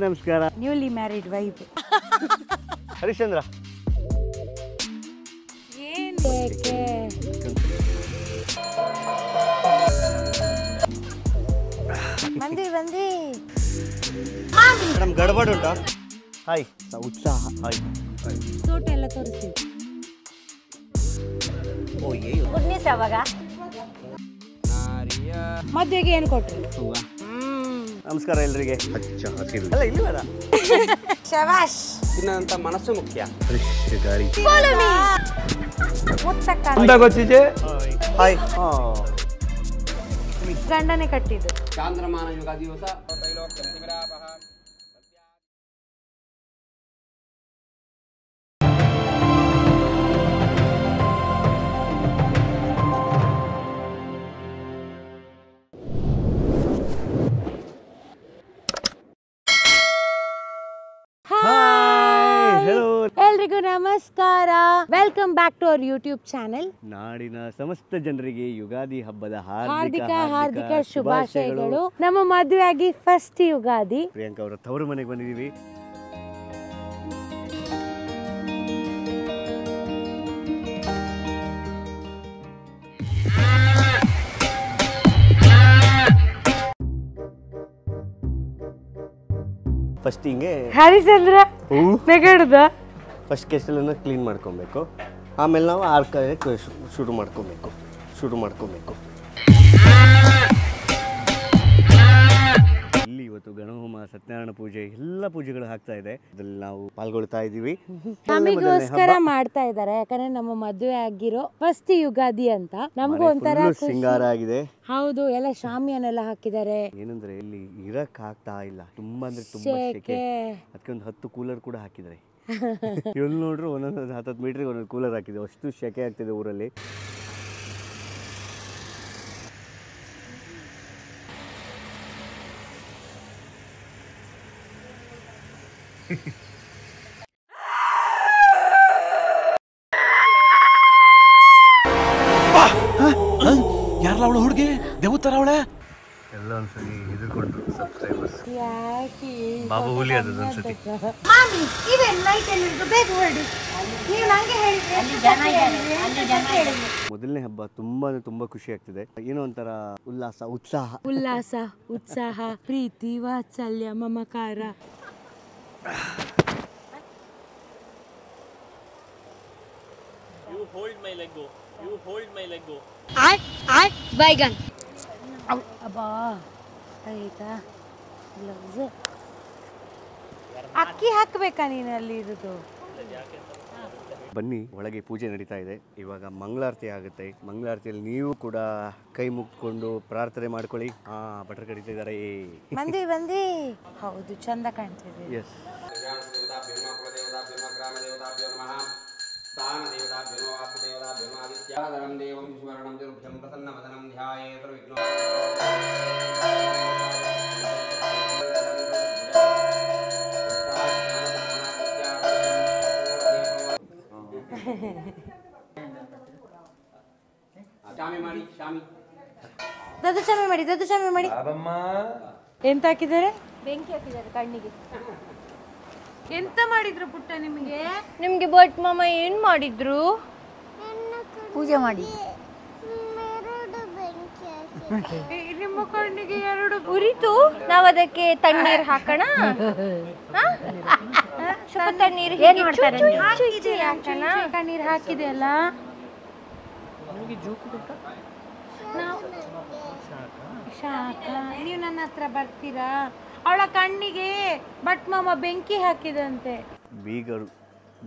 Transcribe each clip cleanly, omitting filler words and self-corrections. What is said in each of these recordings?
ನಮಸ್ಕಾರ. Newly married wife Harishchandra. ಬಂದಿ madam ಗಡಬಡ ಉಂಟಾ? ಹಾಯ್ ಉತ್ಸಾಹ. ಹಾಯ್ ತೋಟ ಎಲ್ಲ ತೋರಿಸ್ತೀವಿ. ಗುಡ್ ನ್ಯೂಸ್ ಯಾವಾಗ? ಮದುವೆಗೆ ಏನು ಕೊಟ್ರಿ? ನಮಸ್ಕಾರ ಎಲ್ರಿಗೆ. ಅಲ್ಲ ಇಲ್ಲಿ ಬೇಡ. ಶಬಾಷ್. ತಿನ್ನಂತ ಮನಸ್ಸು ಮುಖ್ಯ. ಗಾಳಿ. ಹಾಯ್. ಗಂಡನೇ ಕಟ್ಟಿದ್ದು. ಚಾಂದ್ರಮಾನ ಯುಗ ದಿವಸ ಎಲ್ರಿಗೂ ನಮಸ್ಕಾರ. Welcome back to our YouTube channel. ನಾಡಿನ ಸಮಸ್ತ ಜನರಿಗೆ ಯುಗಾದಿ ಹಬ್ಬದ ಹಾರ್ದಿಕ ಶುಭಾಶಯಗಳು. ನಮ್ಮ ಮದುವೆ ಆಗಿ ಫಸ್ಟ್ ಯುಗಾದಿ. ಪ್ರಿಯಾಂಕಾ ಅವರ ತವರು ಮನೆಗೆ ಬಂದಿದ್ದೀವಿ. ಫಸ್ಟ್ ಹಿಂಗೆ ಹರಿಚಂದ್ರ ನೆಗಡ್ದ ಫಸ್ಟ್ ಕೆಸಲನ್ನು ಕ್ಲೀನ್ ಮಾಡ್ಕೊಬೇಕು. ಆಮೇಲೆ ನಾವು ಆರ್ಕ ಶುರು ಮಾಡ್ಕೊಬೇಕು. ಇಲ್ಲಿ ಇವತ್ತು ಗಣಹೋಮ, ಸತ್ಯನಾರಾಯಣ ಪೂಜೆ ಎಲ್ಲ ಪೂಜೆಗಳು ಆಗ್ತಾ ಇದೆ. ಅದ್ರಲ್ಲಿ ನಾವು ಪಾಲ್ಗೊಳ್ತಾ ಇದ್ದೀವಿ. ನಮಗೋಸ್ಕರ ಮಾಡ್ತಾ ಇದ್ದಾರೆ, ಯಾಕಂದ್ರೆ ನಮ್ಮ ಮದುವೆ ಆಗಿರೋ ಫಸ್ಟ್ ಯುಗಾದಿ ಅಂತ. ನಮಗೂ ಒಂಥರ ಸಿಂಗಾರ ಆಗಿದೆ. ಹೌದು, ಎಲ್ಲ ಶಾಮಿಯಾನೆಲ್ಲ ಹಾಕಿದ್ದಾರೆ. ಏನಂದ್ರೆ ಇಲ್ಲಿ ಇರಕ್ ಆಗ್ತಾ ಇಲ್ಲ, ತುಂಬಾ ಅಂದ್ರೆ ತುಂಬಾ ಶೆಕೆ. ಅದಕ್ಕೆ ಒಂದು 10 ಕೂಲರ್ ಕೂಡ ಹಾಕಿದ್ದಾರೆ. ಎಲ್ಲಿ ನೋಡ್ರು ಒಂದೊಂದು 10 ಮೀಟರ್ಗೆ ಒಂದೊಂದು ಕೂಲರ್ ಹಾಕಿದೆ. ಅಷ್ಟು ಶೆಕೆ ಆಗ್ತಿದೆ ಊರಲ್ಲಿ. ಯಾರಲ್ಲ ಅವಳು ಹುಡುಗಿ ದೇವತರ ಅವಳೆ ಎಲ್ಲ ಒಂದ್ಸರಿ ಹೆದರ್ಕೊಂಡ್ರು ಸಬ್ಸ್ಕ್ರೈಬರ್ಸ್. ಯಾಕೆ ಬಾಬು ಹುಲಿ ಅದು ಒಂದ್ಸತಿ. ಮೊದಲನೇ ಹಬ್ಬ ತುಂಬಾ ಖುಷಿ ಆಗ್ತಿದೆ. ಏನೋ ಒಂಥರ ಉಲ್ಲಾಸ, ಉತ್ಸಾಹ, ಪ್ರೀತಿ, ವಾತ್ಸಲ್ಯ, ಮಮಕಾರ. You hold my leg go. ಬೈಗನ್. ಅಬ್ಬಾ ಆಯ್ತಾ? ಅಕ್ಕಿ ಹಾಕ್ಬೇಕಾ ನೀನಲ್ಲಿ ಇರುದು? ಬನ್ನಿ, ಒಳಗೆ ಪೂಜೆ ನಡೀತಾ ಇದೆ. ಇವಾಗ ಮಂಗಳಾರತಿ ಆಗುತ್ತೆ. ಮಂಗಳಾರತಿಯಲ್ಲಿ ನೀವು ಕೂಡ ಕೈ ಮುಗ್ಕೊಂಡು ಪ್ರಾರ್ಥನೆ ಮಾಡ್ಕೊಳ್ಳಿ. ಭಟ್ರು ಕರೀತಿದ್ದಾರೆ. ಬಂದಿ. ಹೌದು, ಚಂದ ಕಾಣ್ತಿದೆ. ಎಸ್. ದದ್ದು ಶಾಮಿ ಮಾಡಿ. ಎಂತ ಹಾಕಿದ್ದಾರೆ? ಬೆಂಕಿ ಹಾಕಿದ್ದಾರೆ ಕಣ್ಣಿಗೆ. ಎಂತ ಮಾಡಿದ್ರು ಪುಟ್ಟ ನಿಮ್ಗೆ ಬಟ್ ಮಾಮ ಏನ್ ಮಾಡಿದ್ರು? ಪೂಜೆ ಮಾಡಿ. ನಿಮ್ಮ ಕಣ್ಣಿಗೆ 2 ಉರಿತು. ನಾವ್ ಅದಕ್ಕೆ ತಣ್ಣೀರ್ ಹಾಕೋಣ. ಸ್ವಲ್ಪ ತಣ್ಣೀರ್ ಕಣ್ಣೀರ್ ಹಾಕಿದೆ ಅಲ್ಲ. ಶಾಖ. ನೀವು ನನ್ನ ಹತ್ರ ಬರ್ತೀರಾ? ಅವಳ ಕಣ್ಣಿಗೆ ಬಟ್ ಮಾಮ ಬೆಂಕಿ ಹಾಕಿದಂತೆ.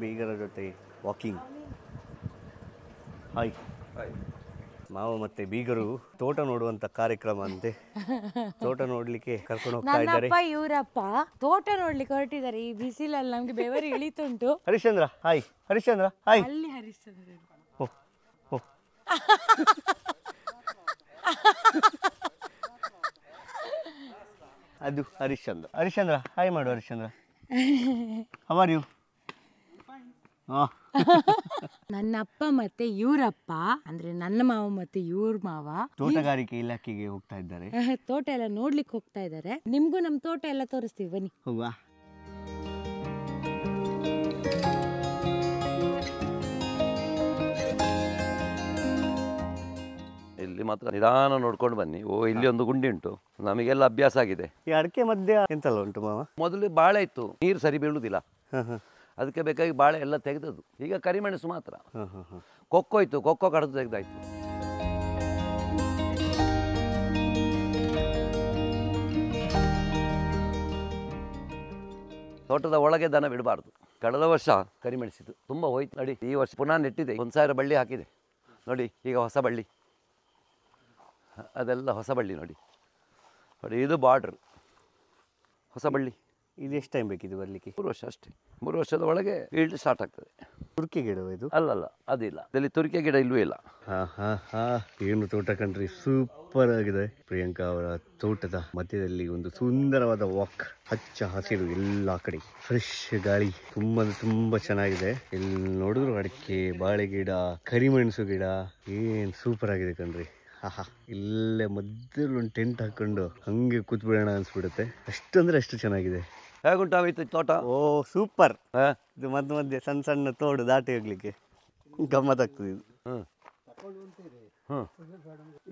ಬೀಗರ ಜೊತೆ ವಾಕಿಂಗ್. ಹಾಯ್. ಮಾವ ಮತ್ತೆ ಬೀಗರು ತೋಟ ನೋಡುವಂತ ಕಾರ್ಯಕ್ರಮ ಅಂತೆ. ತೋಟ ನೋಡ್ಲಿಕ್ಕೆ ಕರ್ಕೊಂಡು ಹೋಗ್ತಾ ಇದ್ದಾರೆ. ನನ್ನಪ್ಪ ಇವರಪ್ಪ ತೋಟ ನೋಡ್ಲಿಕ್ಕೆ ಹೊರಟಿದ್ದಾರೆ. ಈ ಬಿಸಿಲಲ್ಲಿ ನಮ್ಗೆ ಬೆವರು ಇಳಿತುಂಟು. ಹರಿಶ್ಚಂದ್ರ ಹಾಯ್. ಅಲ್ಲಿ ಹರಿಶ್ಚಂದ್ರ. ಅದು ಹರಿಶ್ಚಂದ್ರ ಹಾಯ್ ಮಾಡು. Harishchandra, how are you? ನನ್ನ ಅಪ್ಪ ಮತ್ತೆ ಇವರಪ್ಪ ಅಂದ್ರೆ ನನ್ನ ಮಾವ ಮತ್ತೆ ಇವ್ರ ಮಾವ ತೋಟಗಾರಿಕೆ ಇಲಾಖೆಗೆ ಹೋಗ್ತಾ ಇದ್ದಾರೆ. ತೋಟ ಎಲ್ಲ ನೋಡ್ಲಿಕ್ಕೆ ಹೋಗ್ತಾ ಇದ್ದಾರೆ. ನಿಮ್ಗೂ ನಮ್ ತೋಟ ಎಲ್ಲ ತೋರಿಸ್ತೀವಿ, ಬನ್ನಿ. ಹೌದಾ? ಇಲ್ಲಿ ಮಾತ್ರ ನಿಧಾನ ನೋಡ್ಕೊಂಡು ಬನ್ನಿ. ಇಲ್ಲಿ ಒಂದು ಗುಂಡಿ ಉಂಟು, ನಮಗೆಲ್ಲ ಅಭ್ಯಾಸ ಆಗಿದೆ. ಈ ಅಡಿಕೆ ಮಧ್ಯೆ ಎಂತೆಲ್ಲ ಉಂಟು ಮಾವ? ಮೊದಲು ಬಾಳೆ ಇತ್ತು, ನೀರು ಸರಿ ಬೀಳುವುದಿಲ್ಲ, ಅದಕ್ಕೆ ಬೇಕಾಗಿ ಬಾಳೆ ಎಲ್ಲ ತೆಗೆದದ್ದು. ಈಗ ಕರಿಮೆಣಸು ಮಾತ್ರ. ಕೊಕ್ಕೋ ಇತ್ತು, ಕೊಕ್ಕೋ ಕಡಿದು ತೆಗೆದಾಯ್ತು. ತೋಟದ ಒಳಗೆ ದನ ಬಿಡಬಾರ್ದು. ಕಳೆದ ವರ್ಷ ಕರಿಮೆಣಸಿದ್ದು ತುಂಬ ಹೋಯ್ತು ನೋಡಿ. ಈ ವರ್ಷ ಪುನಃ ನೆಟ್ಟಿದೆ, 1000 ಬಳ್ಳಿ ಹಾಕಿದೆ ನೋಡಿ. ಈಗ ಹೊಸ ಬಳ್ಳಿ, ಅದೆಲ್ಲ ಹೊಸ ಬಳ್ಳಿ ನೋಡಿ. ನೋಡಿ ಇದು ಬಾರ್ಡ್ರ್, ಹೊಸ ಬಳ್ಳಿ. ಇದು ಎಷ್ಟು ಟೈಮ್ ಬೇಕಿದೆ ಬರಲಿಕ್ಕೆ? 3 ವರ್ಷ ಅಷ್ಟೇ. 3 ವರ್ಷದ ಒಳಗೆ ಈಲ್ಡ್ ಸ್ಟಾರ್ಟ್ ಆಗ್ತದೆ. ತುರ್ಕೆ ಗಿಡವ ಇದು? ಅಲ್ಲಲ್ಲ, ಅದಿಲ್ಲ, ಇದರಲ್ಲಿ ತುರಿಕೆ ಗಿಡ ಇಲ್ವೇ ಇಲ್ಲ. ಏನು ತೋಟ ಕಣ್ರಿ, ಸೂಪರ್ ಆಗಿದೆ. ಪ್ರಿಯಾಂಕಾ ಅವರ ತೋಟದ ಮಧ್ಯದಲ್ಲಿ ಒಂದು ಸುಂದರವಾದ ವಾಕ್, ಹಚ್ಚ ಹಸಿರು ಎಲ್ಲ ಕಡೆ, ಫ್ರೆಶ್ ಗಾಳಿ, ತುಂಬಾ ಚೆನ್ನಾಗಿದೆ. ಎಲ್ಲಿ ನೋಡಿದ್ರು ಅಡಿಕೆ, ಬಾಳೆ ಗಿಡ, ಕರಿಮೆಣಸು ಗಿಡ, ಏನ್ ಸೂಪರ್ ಆಗಿದೆ ಕಣ್ರಿ. ಇಲ್ಲೇ ಮಧ್ಯದಲ್ಲಿ ಒಂದು ಟೆಂಟ್ ಹಾಕೊಂಡು ಹಂಗೆ ಕೂತ್ಬಿಡೋಣ ಅನ್ಸ್ಬಿಡುತ್ತೆ, ಅಷ್ಟಂದ್ರೆ ಅಷ್ಟು ಚೆನ್ನಾಗಿದೆ. ಹೇಗುಂಟಾವಿತ್ತು ತೋಟ? ಓ ಸೂಪರ್. ಇದು ಮಧ್ಯೆ ಸಣ್ಣ ಸಣ್ಣ ತೋಡು ದಾಟಿ ಹೋಗ್ಲಿಕ್ಕೆ ಗಮ್ಮತ್ತಾಗ್ತದೆ ಇದು.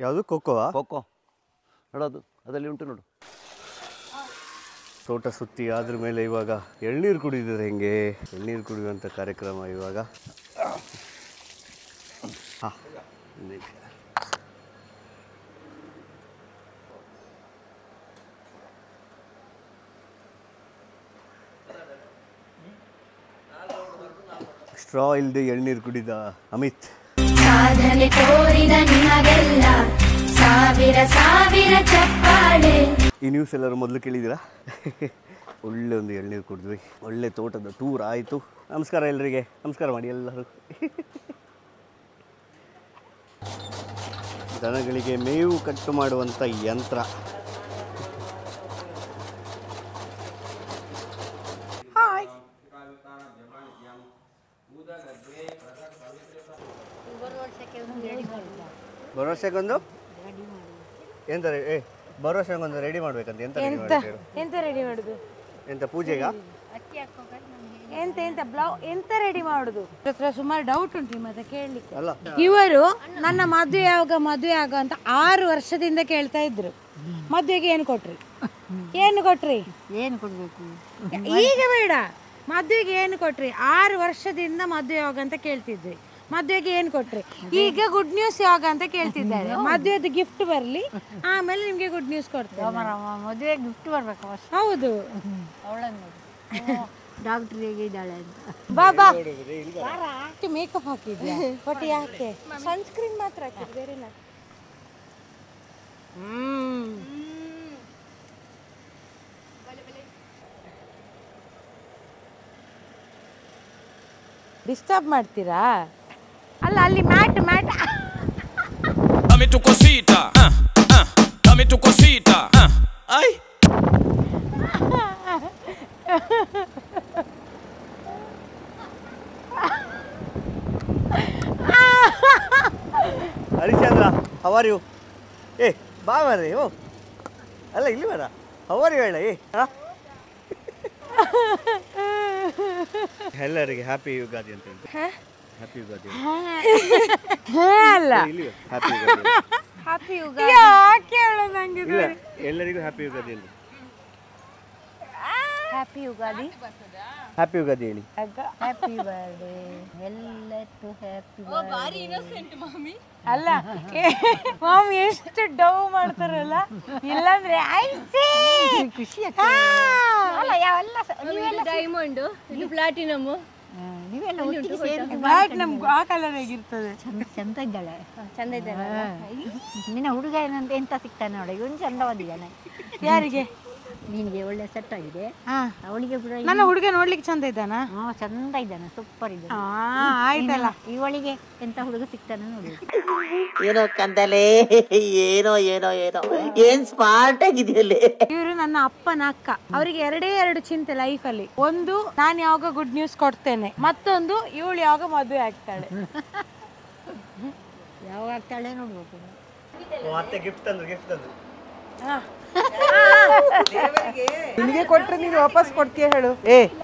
ಯಾವುದು ಕೊಕ್ಕೋವಾ? ಕೊಕ್ಕೋ ನೋಡೋದು ಅದರಲ್ಲಿ ಉಂಟು ನೋಡು. ತೋಟ ಸುತ್ತಿ ಆದ್ರ ಮೇಲೆ ಇವಾಗ ಎಳ್ನೀರು ಕುಡಿದಿದ್ರೆ ಹೆಂಗೆ, ಎಳ್ನೀರು ಕುಡಿಯುವಂಥ ಕಾರ್ಯಕ್ರಮ ಇವಾಗ. ಸ್ಟ್ರಾ ಇಲ್ಲದೆ ಎಳ್ನೀರು ಕುಡಿದ ಅಮಿತ್. ಸಾಧನೆ ತೋರಿದ ನಿಮಗೆಲ್ಲ ಸಾವಿರ ಸಾವಿರ ಚಪ್ಪಾಳೆ. ಈ ನ್ಯೂಸ್ ಎಲ್ಲರೂ ಮೊದಲು ಕೇಳಿದ್ದೀರಾ? ಒಳ್ಳೆ ಒಂದು ಎಳ್ನೀರು ಕುಡಿದ್ವಿ, ಒಳ್ಳೆ ತೋಟದ ಟೂರ್ ಆಯಿತು. ನಮಸ್ಕಾರ ಎಲ್ಲರಿಗೆ, ನಮಸ್ಕಾರ ಮಾಡಿ ಎಲ್ಲರೂ. ದನಗಳಿಗೆ ಮೇವು ಕಟ್ಟು ಮಾಡುವಂಥ ಯಂತ್ರ. ಭರವಸೆಗೊಂದು ಎಂತ ಭರವಸೆಗೊಂದು ರೆಡಿ ಮಾಡ್ಬೇಕಂತ. ಎಂತ ರೆಡಿ ಮಾಡುದು? ಎಂತ ಪೂಜೆಗ? ಎಂತ ರೆಡಿ ಮಾಡುದು? ಸುಮಾರು ಡೌಟ್ ಉಂಟು ಮತ್ತೆ ಕೇಳಲಿಕ್ಕೆ. ಅಲ್ಲ, ಇವರು ನನ್ನ ಮದುವೆ ಆಗ ಅಂತ 6 ವರ್ಷದಿಂದ ಕೇಳ್ತಾ ಇದ್ರು. ಮದುವೆಗೆ ಏನು ಕೊಟ್ರಿ? ಏನು ಕೊಡ್ಬೇಕು? ಈಗ ಬೇಡ, ಮದುವೆಗೆ ಏನು ಕೊಟ್ರಿ? 6 ವರ್ಷದಿಂದ ಮದುವೆ ಯಾವಾಗ ಅಂತ ಕೇಳ್ತಿದ್ವಿ. ಮದುವೆಗೆ ಏನು ಕೊಟ್ರಿ? ಈಗ ಗುಡ್ ನ್ಯೂಸ್ ಯಾವಾಗ ಅಂತ ಕೇಳ್ತಿದ್ದಾರೆ. ಮದುವೆದು ಗಿಫ್ಟ್ ಬರಲಿ, ಆಮೇಲೆ ನಿಮ್ಗೆ ಗುಡ್ ನ್ಯೂಸ್ ಕೊಡ್ತೇವೆ. ಮದುವೆ ಗಿಫ್ಟ್ ಬರ್ಬೇಕು. ಹೌದು, ಡಾಕ್ಟರ್ ಹೇಗಿದ್ದಾಳೆ ಅಂತ. ಬಾಬಾ ಮೇಕಪ್ ಹಾಕಿದ್ಯಾ? ಬಟ್ ಯಾಕೆ? ಸನ್ಸ್ಕ್ರೀನ್ ಮಾತ್ರ ಹಾಕಿದ್ದು, ಬೇರೆ ಇಲ್ಲ. ಡಿಸ್ಟರ್ಬ್ ಮಾಡ್ತೀರಾ? ಅಲ್ಲ, ಅಲ್ಲಿ mat Dame tu cosita, dame tu cosita, ay. Harishchandra, how are you? ಬಾ ಬರ್ರಿ. ಅಲ್ಲ ಇಲ್ಲಿ ಬರ. ಹೌ ಆರ್ ಯು ಹೇಳ. ಎಲ್ಲರಿಗೆ ಹ್ಯಾಪಿ ಯುಗಾದಿ ಅಂತ ಹೇಳಿ. ಹ್ಯಾಪಿ ಯುಗಾದಿ ಅಲ್ಲ, ಹ್ಯಾಪಿ ಯುಗಾದಿ. ಹ್ಯಾಪಿ ಯುಗಾದಿ. ಯಾಕೆ ಹೇಳೋದು ನಂಗೆ? ಇಲ್ಲ, ಎಲ್ಲರಿಗೂ ಹ್ಯಾಪಿ ಯುಗಾದಿ ಅಂತ. ಹ್ಯಾಪಿ ಯುಗಾದಿ. ಹ್ಯಾಪಿ ಯುಗಾದಿ ಹೇಳಿ. ಹ್ಯಾಪಿ ಬರ್ಡೇ ಎಲ್ಲಕ್ಕೂ ಹ್ಯಾಪಿ ಬರ್ಡೇ. ಅಲ್ಲ, ಮಾಮಿ ಎಷ್ಟು ಡವ್ ಮಾಡ್ತಾರಲ್ಲ. ಇಲ್ಲಾಂದ್ರೆ ಖುಷಿ ಅಲ್ಲ, ಯಾವೆಲ್ಲ ಡೈಮಂಡ್, ಇದು ಪ್ಲಾಟಿನಮ್, ನೀವೆಲ್ಲ ಒಟ್ಟಿಗೆ ಸೇರಿ ನಮ್ಗೆ ಆ ಕಲರ್ ಆಗಿರ್ತದೆ. ಚಂದ ಇದ್ದಾಳೆ. ಚಂದ ಇದ್ದಾಳೆ. ನಿನ್ನ ಹುಡುಗ ಏನಂತ ಎಂತ ಸಿಗ್ತಾನೆ ನೋಡಿ, ಇವನು ಚಂದವಾದಿದ್ದಾನೆ. ಯಾರಿಗೆ? ನಿನಗೆ ಒಳ್ಳೆ ಸೆಟ್ ಆಗಿದೆ. ಹಾ ಅವಳಿಗೆ ಕೂಡ ನನ್ನ ಹುಡುಗ ನೋಡ್ಲಿಕ್ಕೆ ಚಂದ ಇದ್ದಾನಾ? ಚಂದ ಇದ್ದಾನೆ, ಸೂಪರ್ ಇದ್ದಾನೆ. ಆಯ್ತಲ್ಲ. ಇವಳಿಗೆ ಎಂತ ಹುಡುಗ ಸಿಗ್ತಾನೆ ನೋಡಿ. ಏನೋ ಕಂದಲೆ, ಏನೋ ಏನೋ ಏನೋ ಏನ್ ಸ್ಮಾರ್ಟ್ ಆಗಿದೆಯಲ್ಲ. ಇವರು ನನ್ನ ಅಪ್ಪನ ಅಕ್ಕ. ಅವರಿಗೆ ಎರಡು ಚಿಂತೆ ಲೈಫ್ ಅಲ್ಲಿ. ಒಂದು, ನಾನು ಯಾವಾಗ ಗುಡ್ ನ್ಯೂಸ್ ಕೊಡ್ತೇನೆ, ಮತ್ತೊಂದು ಇವಳು ಯಾವಾಗ ಮದುವೆ ಆಗ್ತಾಳೆ. ಯಾವಾಗ ಆಗ್ತಾಳೆ ನೋಡ್ಬೇಕು. ನಿನಗೆ ಕೊಟ್ರೆ ನೀನು ವಾಪಸ್ ಕೊಡ್ತೀಯ ಹೇಳು.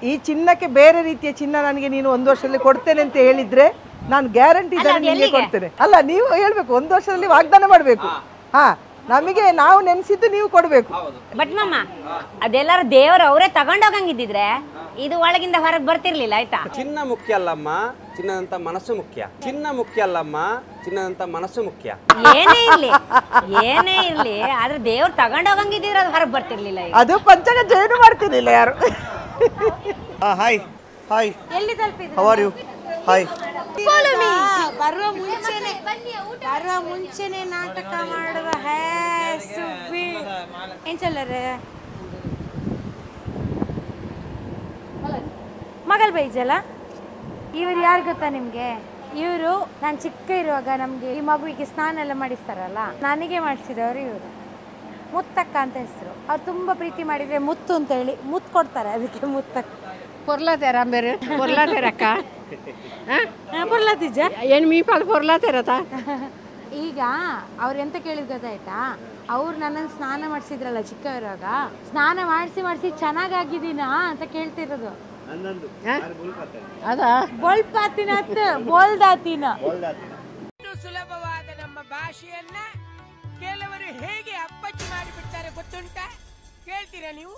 ಈ ಚಿನ್ನಕ್ಕೆ ಬೇರೆ ರೀತಿಯ ಚಿನ್ನ ನನಗೆ ನೀನು 1 ವರ್ಷದಲ್ಲಿ ಕೊಡ್ತೇನೆ ಅಂತ ಹೇಳಿದ್ರೆ ನಾನು ಗ್ಯಾರಂಟಿ ನಿಮಗೆ ಕೊಡ್ತೇನೆ. ಅಲ್ಲ, ನೀವು ಹೇಳ್ಬೇಕು 1 ವರ್ಷದಲ್ಲಿ ವಾಗ್ದಾನ ಮಾಡ್ಬೇಕು. ಹಾ, ನಮಗೆ ನಾವು ನೆನ್ಸಿದ್ದು ನೀವು ಕೊಡ್ಬೇಕು. ಬಟ್ ಮಮ್ಮ, ಅದೆಲ್ಲರೂ ದೇವರು ಅವರೇ ತಗೊಂಡೋಗಂಗಿದ್ರೆ ಇದು ಒಳಗಿಂದ ಹೊರಗೆ ಬರ್ತಿರ್ಲಿಲ್ಲ, ಆಯ್ತಾ? ಚಿನ್ನ ಮುಖ್ಯ ಅಲ್ಲಮ್ಮ, ಚಿನ್ನದಂತ ಮನಸ್ಸು ಮುಖ್ಯ. ಚಿನ್ನ ಮುಖ್ಯ ಅಲ್ಲಮ್ಮ, ಚಿನ್ನದಂತ ಮನಸ್ಸು ಮುಖ್ಯ. ಏನೇ ಇರ್ಲಿ ಆದ್ರೆ ದೇವ್ರು ತಗೊಂಡೋಗಂಗಿದ್ರೆ ಅದು ಹೊರಗೆ ಬರ್ತಿರ್ಲಿಲ್ಲ. ಅದು ಪಂಚಕಜ್ಜ ಏನು ಮಾಡ್ತಿರ್ಲಿಲ್ಲ ಯಾರು. ಹಾಯ್ ಹಾಯ್, ಎಲ್ಲಿ ತಲುಪಿದ್ರು? How are you? ಹಾಯ್. ಬರುವ ಮುಂಚೆನೆ ನಾಟಕ ಮಾಡುವ. ಹೇ ಸುಬ್ಬಿ ಏನ್ ಚಲ್ಲರೆ ಮಗಲ್ ಬೈಜಲ್ಲ. ಇವ್ರು ಯಾರು ಗೊತ್ತಾ ನಿಮ್ಗೆ? ಇವರು ನಾನು ಚಿಕ್ಕ ಇರುವಾಗ ನಮ್ಗೆ ಈ ಮಗುವಿಗೆ ಸ್ನಾನ ಎಲ್ಲ ಮಾಡಿಸ್ತಾರಲ್ಲ, ನನಗೆ ಮಾಡಿಸಿದವರು ಇವರು. ಮುತ್ತಕ್ಕ ಅಂತ ಹೆಸರು. ಅವ್ರು ತುಂಬಾ ಪ್ರೀತಿ ಮಾಡಿದ್ರೆ ಮುತ್ತು ಅಂತ ಹೇಳಿ ಮುತ್ತು ಕೊಡ್ತಾರೆ, ಅದಕ್ಕೆ ಮುತ್ತಕ್ಕ. పొర్లాతేరా మీరు పొర్లాతేరక్క పొర్లాతిజ్ಜ ಏನು ಮೀಪಾಲ್ పొర్లాతేరತ. ಈಗ ಅವ್ರು ಎಂತ ಕೇಳಿದ್ ಗೊತ್ತಾಯ್ತಾ? ಅವ್ರು ನನ್ನನ್ನು ಸ್ನಾನ ಮಾಡಿಸಿದ್ರಲ್ಲ ಚಿಕ್ಕ ಇರುವಾಗ, ಸ್ನಾನ ಮಾಡಿಸಿ ಚೆನ್ನಾಗಾಗಿದ್ದೀನಾ ಅಂತ ಕೇಳ್ತಿರೋದು. ಅದಾ ಬೋಲ್ಪಾತಿನ ಬೋಲ್ದಾತಿನ. ಸುಲಭವಾದ ನಮ್ಮ ಭಾಷೆಯನ್ನ ಕೆಲವರು ಹೇಗೆ ಅಪ್ಪಚ್ಚಿ ಮಾಡಿಬಿಡ್ತಾರೆ ಗೊತ್ತುಂಟಾ? ಕೇಳ್ತೀರಾ ನೀವು?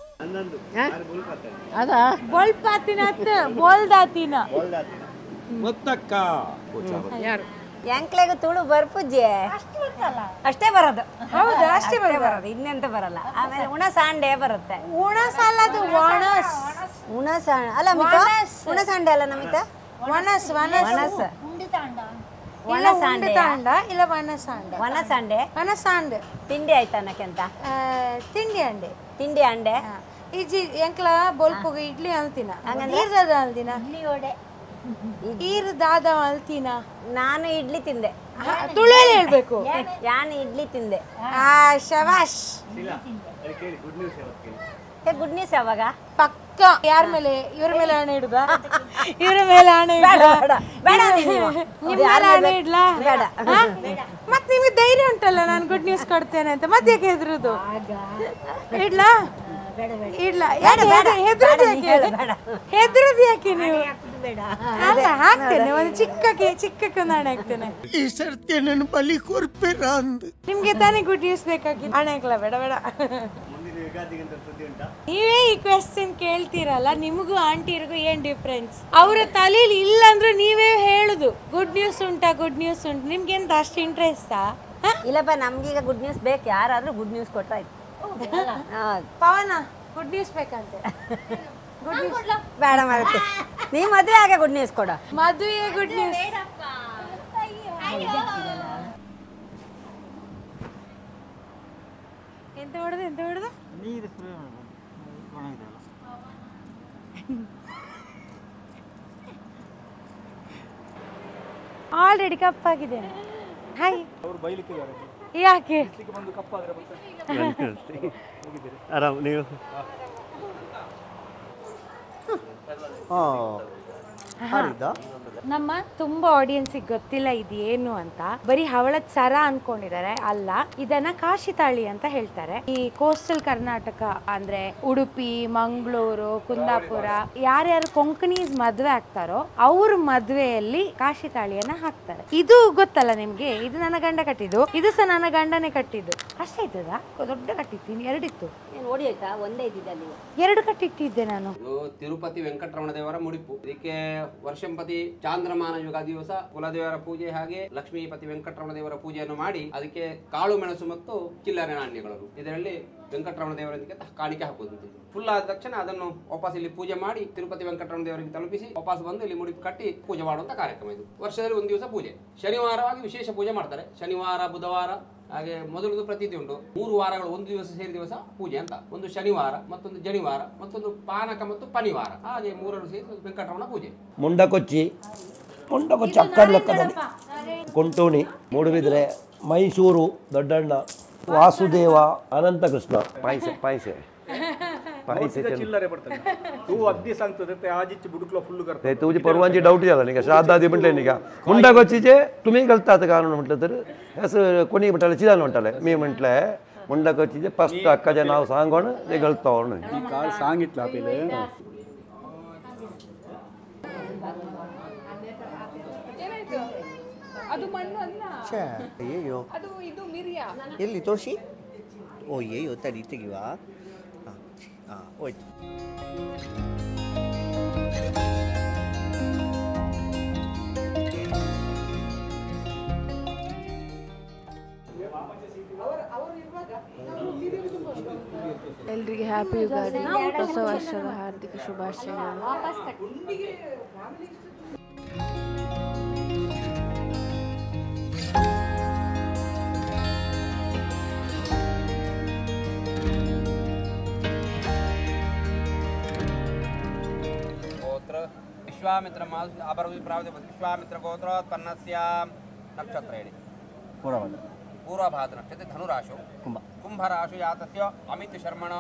ಅದಾ ಬೋಲ್ಪಾತಿನ ಬೋಲ್ದಾತಿನ. ಮುತ್ತಕ್ಕ ಯಾರು ಯಾಂಕ್ಲೆಗೆ ತುಳು ಬರ್ಪುಜ್ಜೆ ಅಷ್ಟೇ ಬರೋದು. ಹೌದು, ಅಷ್ಟೇ ಬರೋದು, ಇನ್ನೆಂತ ಬರಲ್ಲ. ಆಮೇಲೆ ಉಣಸಾಂಡೆ ಬರುತ್ತೆ. ಉಣಸಲ್ಲದು ಒಣಸ್. ಉಣಸಾಂಡ ಅಲ್ಲ ಉಣಸಾಂಡೆ ಅಲ್ಲ ನಮಿತ ವನಸ್ ವನಸ್ ಒಣಸಾಂಡೆ ಇಲ್ಲ ವನಸಾಂಡ. ಒಣಸಾಂಡೆ ವನಸಾಂಡ್ ತಿಂಡಿ ಆಯ್ತಾ ಅನ್ನಕ್ಕೆಂತ ತಿಂಡಿ ಅಂಡೆ. ತಿಂಡಿ ಅಂಡೆ ಈಜಿ ಎಂಕ್ಲ ಬೋಲ್ಪುಗ ಇಡ್ಲಿ ಅಂತಿನ ಈರ್ದಾದ ಅಲ್ದಿನ ಈರ್ ದಾದ ಅಲ್ತಿನ. ನಾನು ಇಡ್ಲಿ ತಿಂದೆ. ತುಳುವಲ್ಲಿ ಹೇಳ್ಬೇಕು. ನಾನು ಇಡ್ಲಿ ತಿಂದೆ. ಶವಾಶ್. ಗುಡ್ ನ್ಯೂಸ್ ಯಾವಾಗ? ಪಕ್ಕ. ಯಾರ ಮೇಲೆ? ಇವ್ರ ಮೇಲೆ ಹಣೆ ಇಡುದ? ಇವ್ರ ಮೇಲೆ ಹಣೆ ಹಣೆ ಇಡ್ಲಾ? ಮತ್ ನಿಮ್ಗೆ ಧೈರ್ಯ ಉಂಟಲ್ಲ ನಾನು ಗುಡ್ ನ್ಯೂಸ್ ಕೊಡ್ತೇನೆ ಅಂತ, ಮತ್ತೆ ಯಾಕೆ ಹೆದ್ರುದು? ಇಡ್ಲಾ ಇಡ್ಲಾ? ಹೆದ್ರದ್ ಯಾಕೆ ನೀವು? ಅಲ್ಲ, ಹಾಕ್ತೇನೆ ಒಂದು ಚಿಕ್ಕಕ್ಕೆ ಒಂದು ಹಣೆ ಹಾಕ್ತೇನೆ. ಈ ಸರ್ತಿ ನನ್ನ ಬಲಿ ಕೊರ್ಪೇರ ಅಂದ್. ನಿಮ್ಗೆ ತಾನೇ ಗುಡ್ ನ್ಯೂಸ್ ಬೇಕಾಗಿತ್ತು. ಹಣೆ ಹಾಕ್ಲ ಬೇಡ. ನೀವೇ ಈ ಕ್ವೆಶ್ಚನ್ ಕೇಳ್ತೀರಲ್ಲ, ನಿಮಗೂ ಆಂಟಿರಿಗೂ ಏನ್ ಡಿಫ್ರೆನ್ಸ್? ಅವ್ರ ತಲೆಯಲ್ಲಿ ಇಲ್ಲ ಅಂದ್ರೆ ನೀವೇ ಹೇಳುದು ಗುಡ್ ನ್ಯೂಸ್ ಉಂಟಾ, ಗುಡ್ ನ್ಯೂಸ್ ಉಂಟು. ನಿಮ್ಗೆಂತ ಅಷ್ಟು ಇಂಟ್ರೆಸ್ಟಾ? ಇಲ್ಲಪ್ಪ, ನಮ್ಗೀಗ ಗುಡ್ ನ್ಯೂಸ್ ಬೇಕು. ಯಾರಾದ್ರೂ ಗುಡ್ ನ್ಯೂಸ್ ಕೊಟ್ಟಾಯ್ತು. ಪವನ ಗುಡ್ ನ್ಯೂಸ್ ಬೇಕಂತೆ. ಗುಡ್ ನ್ಯೂಸ್ ಬೇಡ ಮಾಡುತ್ತೆ. ನೀ ಮದುವೆ ಆಗ ಗುಡ್ ನ್ಯೂಸ್ ಕೊಡ. ಮದುವೆ ಗುಡ್ ನ್ಯೂಸ್. ಎಂತ ಹೊಡೆದು ಆಲ್ರೆಡಿ ಕಪ್ಪಾಗಿದ್ದೇನೆ. ಹಾಯ್. ಯಾಕೆ? ಆರಾಮ್ ನೀವು? ನಮ್ಮ ತುಂಬಾ ಆಡಿಯನ್ಸಿಗೆ ಗೊತ್ತಿಲ್ಲ ಇದೇನು ಅಂತ. ಬರೀ ಹವಳದ ಸರ ಅನ್ಕೊಂಡಿದ್ದಾರೆ. ಅಲ್ಲ, ಇದನ್ನ ಕಾಶಿ ತಾಳಿ ಅಂತ ಹೇಳ್ತಾರೆ. ಈ ಕೋಸ್ಟಲ್ ಕರ್ನಾಟಕ ಅಂದ್ರೆ ಉಡುಪಿ, ಮಂಗಳೂರು, ಕುಂದಾಪುರ ಯಾರ್ಯಾರು ಕೊಂಕಣೀಸ್ ಮದ್ವೆ ಆಗ್ತಾರೋ ಅವ್ರ ಮದ್ವೆಯಲ್ಲಿ ಕಾಶಿ ತಾಳಿಯನ್ನ ಹಾಕ್ತಾರೆ. ಇದು ಗೊತ್ತಲ್ಲ ನಿಮ್ಗೆ? ಇದು ನನ್ನ ಗಂಡ ಕಟ್ಟಿದ್ದು, ಇದು ಸಹ ನನ್ನ ಗಂಡನೇ ಕಟ್ಟಿದ್ದು. ಅಷ್ಟೇ ಇದ್ದದ? ದೊಡ್ಡ ಕಟ್ಟಿದ್ದೀನಿ, ಎರಡಿತ್ತು. ನೋಡಿ ಆಯ್ತಾ, ಒಂದೇ ಇದ್ದಿದ್ದಲ್ಲಿ 2 ಕಟ್ಟಿಟ್ಟಿದ್ದೆ ನಾನು. ತಿರುಪತಿ ವೆಂಕಟರಮಣ ದೇವರ ಮುಡಿಪು. ಇದಕ್ಕೆ ವರ್ಷಂಪತಿ ಚಾಂದ್ರಮಾನ ಯುಗ ದಿವಸ ಕುಲದೇವರ ಪೂಜೆ, ಹಾಗೆ ಲಕ್ಷ್ಮೀಪತಿ ವೆಂಕಟರಮಣ ದೇವರ ಪೂಜೆಯನ್ನು ಮಾಡಿ ಅದಕ್ಕೆ ಕಾಳು ಮೆಣಸು ಮತ್ತು ಚಿಲ್ಲರೆ ನಾಣ್ಯಗಳು, ಇದರಲ್ಲಿ ವೆಂಕಟರಮಣ ದೇವರಿಗೆ ಕಾಣಿಕೆ ಹಾಕುವುದು. ಫುಲ್ ಆದ ತಕ್ಷಣ ಅದನ್ನು ವಾಪಸ್ ಇಲ್ಲಿ ಪೂಜೆ ಮಾಡಿ ತಿರುಪತಿ ವೆಂಕಟರಮಣ ದೇವರಿಗೆ ತಲುಪಿಸಿ ವಾಪಸ್ ಬಂದು ಇಲ್ಲಿ ಮುಡಿಪು ಕಟ್ಟಿ ಪೂಜೆ ಮಾಡುವಂತ ಕಾರ್ಯಕ್ರಮ ಇದು. ವರ್ಷದಲ್ಲಿ 1 ದಿವಸ ಪೂಜೆ. ಶನಿವಾರವಾಗಿ ವಿಶೇಷ ಪೂಜೆ ಮಾಡ್ತಾರೆ. ಶನಿವಾರ, ಬುಧವಾರ ಹಾಗೆ ಮೊದಲದು ಪ್ರತೀತಿ ಉಂಟು. 3 ವಾರಗಳು ಒಂದು ದಿವಸ ಸೇರಿ ದಿವಸ ಪೂಜೆ ಅಂತ. ಒಂದು ಶನಿವಾರ, ಮತ್ತೊಂದು ಜನಿವಾರ, ಮತ್ತೊಂದು ಪಾನಕ ಮತ್ತು ಪನಿವಾರ. ಹಾಗೆ 3 ಸೇರಿ ವೆಂಕಟರಮಣ ಪೂಜೆ. ಮುಂಡಕೊಚ್ಚಿ ಅಕ್ಕಡ ಲೆಕ್ಕದಲ್ಲಿ, ಕೊಂಟೋಣಿ, ಮೂಡುಬಿದ್ರೆ, ಮೈಸೂರು ದೊಡ್ಡಣ್ಣ, ವಾಸುದೇವ, ಅನಂತಕೃಷ್ಣ, ಪಾಯಸೆ चिल्लरे पडतात तू अगदी सांगतो ते आजीची बुडकलो फुल्ल करतो ते तुझी परवानची डाऊट झाला नाही का श्राद्धादी म्हटले नाही का मुंडाकोचीचे तुम्ही घालतात का म्हटलं तर असं कोणी म्हटलं चिदान म्हटलं मी म्हटलंय मुंडाकोचीचे फस्ट अक्काचे नाव सांगून ते घालतो म्हणून काल सांगितलं आपल्याला ಅದು ಮಣ್ಣು ಅಲ್ಲ ಅಯ್ಯೋ ಅದು ಇದು ಮಿರಿಯ ಎಲ್ಲಿ ತೋರಿಸಿ. ಓ ಅಯ್ಯೋ ತಡಿ ತೆಗಿವ. ಹೋಯ್ತು. ಎಲ್ರಿಗೆ ಹ್ಯಾಪಿ ಯುಗಾದಿ, ಹೊಸ ವರ್ಷದ ಹಾರ್ದಿಕ ಶುಭಾಶಯಗಳು. ವಿಶ್ವಾಮಿತ್ರ ವಿಶ್ವಾಮಿತ್ರ ಗೋತ್ರೋತ್ಪನ್ನಸ್ಯ ನಕ್ಷತ್ರ ಹೇಳಿ. ಪೂರ್ವಭಾದ್ರ ನಕ್ಷತ್ರ ಧನುರಾಶು ಕುಂಭರಾಶು ಯಾತಸ್ಯ ಅಮಿತ್ ಶರ್ಮಣ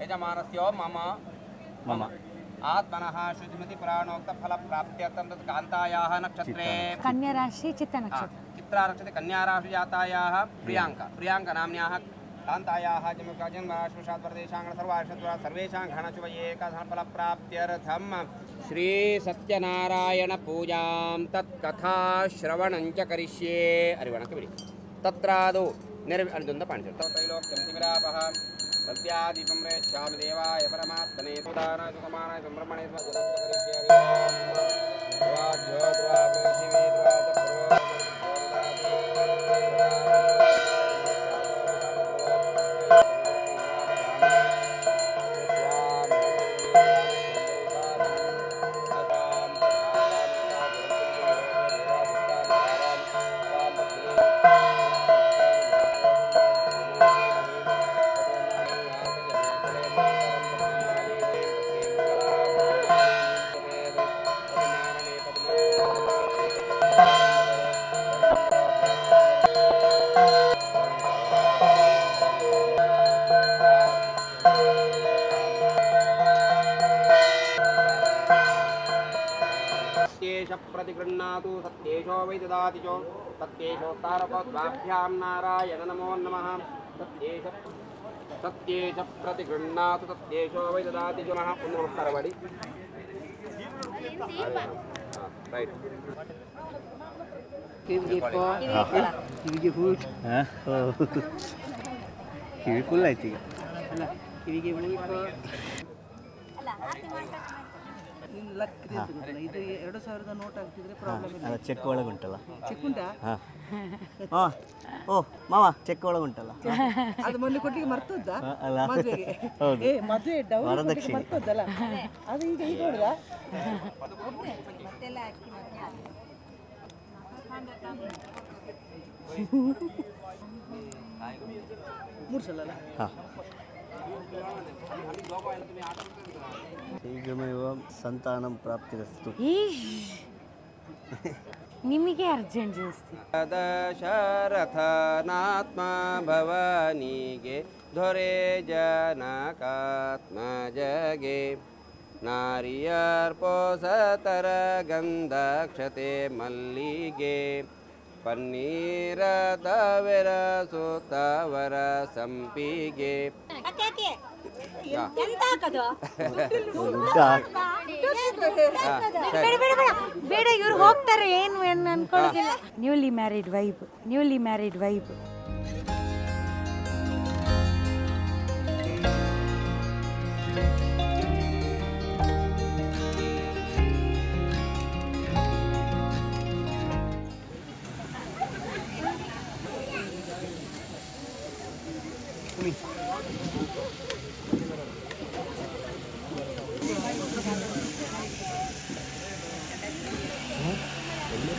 ಯಜಮಾನಸ್ಯ ಮಮ ಮಮ ಆತ್ಮನಃ ಶುಚಿಮತಿ ಪುರಾಣೋಕ್ತ ಫಲ ಪ್ರಾಪ್ತ್ಯರ್ಥಂ ತತ್ ಕಾಂತಾಯಾಃ ನಕ್ಷತ್ರೇ ಕನ್ಯಾ ರಾಶಿ ಚಿತ್ತ ನಕ್ಷತ್ರ ಚಿತ್ರಾ ನಕ್ಷತ್ರೆ ಕನ್ಯಾ ರಾಶಿ ಜಾತಾಯಾಃ ಪ್ರಿಯಾಂಕ ನಾಮ್ನ್ಯಾಃ ಕಾಂತಾಯಾಃ ಜನ್ಮರಾಶಿಷಾತ್ ಪ್ರದೇಶಾಂಗಣ ಸರ್ವೇಷಾಂ ಘನಶುಭ ಏಕಧನ ಪ್ರಾಪ್ತ್ಯರ್ಥಂ ಶ್ರೀ ಸತ್ಯನಾರಾಯಣ ಪೂಜಾಂ ತತ್ಕಥಾ ಶ್ರವಣಂಚ ಕರಿಷ್ಯೇ. ಅರಿವಣಕ್ಕೆ ಬಿಡಿ. ತತ್ರಾದು ಅರ್ಜುನ ಪಾಣಿಸ ತ್ರೈಲೋಕ್ಯಂ ತಿಮಿರಾಪಃ ಸತ್ಯಾದೀಪಂ ರೇಚ್ಛಾಮಿ ದೇವಾಯ ಪರಮಾತ್ಮನೇ ತುದಾನಾಯ ಸುತಮಾನಾಯ ಸಂಭ್ರಮಣೇ ಸ್ವಜನಂಚ ಕರಿಷ್ಯೇ. प्रतिगृह्णातु सत्येशो वै ददाति चो सत्येशोत्तारकोद्वाभ्यां नारायण नमो नमः. सत्येश प्रतिगृह्णातु सत्येशो वै ददाति चो महा ಒಂದು ನಮಸ್ಕಾರ ಮಾಡಿ. ರೈಟ್ ಕಿವಿಗೆ ಕಿವಿ ಫುಲ್ ಆಯ್ತು ಈಗ. ಅಲ್ಲ ಕಿವಿಗೆ ಇದು 2000 ನೋಟ್ ಆಗ್ತಿದ್ರೆ ಪ್ರಾಬ್ಲಮ್ ಇಲ್ಲ. ಚೆಕ್ ಒಳಗುಂಟಲ್ಲ. ಚೆಕ್ ಉಂಟಾ? ಓ ಮಾವ ಚೆಕ್ ಒಳಗುಂಟಲ್ಲ. ಅದು ಮೊನ್ನೆ ಕೊಟ್ಟಿಗೆ ಮರ್ತೋದ್ದ ಅಲ್ಲ ಮದುವೆಗೆ. ಮದುವೆ ಡೌರಿ ಮರ್ತೋದ್ದಲ್ಲ ಅದು ಈಗ ಈಗ ನೋಡಿದ ಮೂರು ಸಲ ಅಲ್ಲ. ಶೀಘ್ರಮೇವ ಸಂತಾನಂ ಪ್ರಾಪ್ತಿರಸ್ತು. ನಿಮಗೆ ಅರ್ಜೆಂಟ್ ಜಾಸ್ತಿ. ದಶರಥನಾತ್ಮ ಭವನಿಗೆ ದೊರೆ ಜನಕಾತ್ಮ ಜಗೆ ನಾರಿಯರ್ಪೋಸತರ ಗಂಧಕ್ಷತೆ ಮಲ್ಲಿಗೆ ಪನ್ನೀರದವೆರ ಸುತವರ ಸಂಪಿಗೆ. ಬೇಡ ಇವ್ರು ಹೋಗ್ತಾರೆ ಏನು ಅನ್ಕೊಳ್ಳೋದಿಲ್ಲ. Newly married vibe.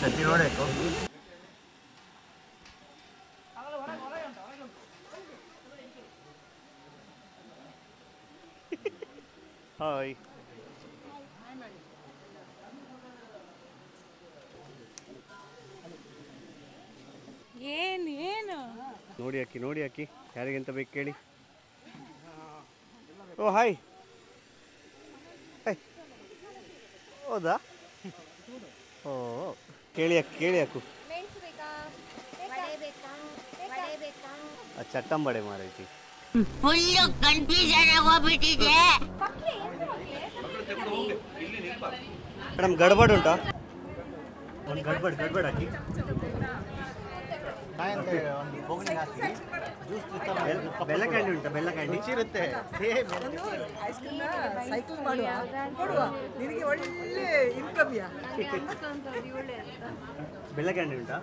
ಸತಿ ನೋಡಬೇಕು. ಹಾಯ್. ಏನು ನೋಡಿ ಅಕ್ಕಿ ಯಾರಿಗೆಂತ ಬೇಕು ಕೇಳಿ. ಓ ಹಾಯ್. ಹೌದಾ? ಓ ಕೇಳಿ ಅಕ್ಕು ಚಟ್ಟಂಬಡೆ ಮಾರೈತಿ. ಫುಲ್ಲು ಕನ್ಫ್ಯೂಷನ್ ಆಗೋಗ್ಬಿಟ್ಟಿದೆ. ಮೇಡಮ್ ಗಡ್ಬಡ್ ಉಂಟಾ? ಒಂದು ಗಡ್ಬಡ್ ಹಾಕಿ. ಬೆಲ್ಲ ಕ್ಯಾಂಡಿ ಉಂಟಾ? ಬೆಲ್ಲ ಕ್ಯಾಂಡಿ ಇರುತ್ತೆ. ಸೈಕಲ್ ಮಾಡುವ ಕೊಡುವ ನಿನಗೆ ಒಳ್ಳೆ ಇನ್ಕಮ್ ಯಾ. ಬೆಲ್ಲ ಕ್ಯಾಂಡಿ ಉಂಟಾ?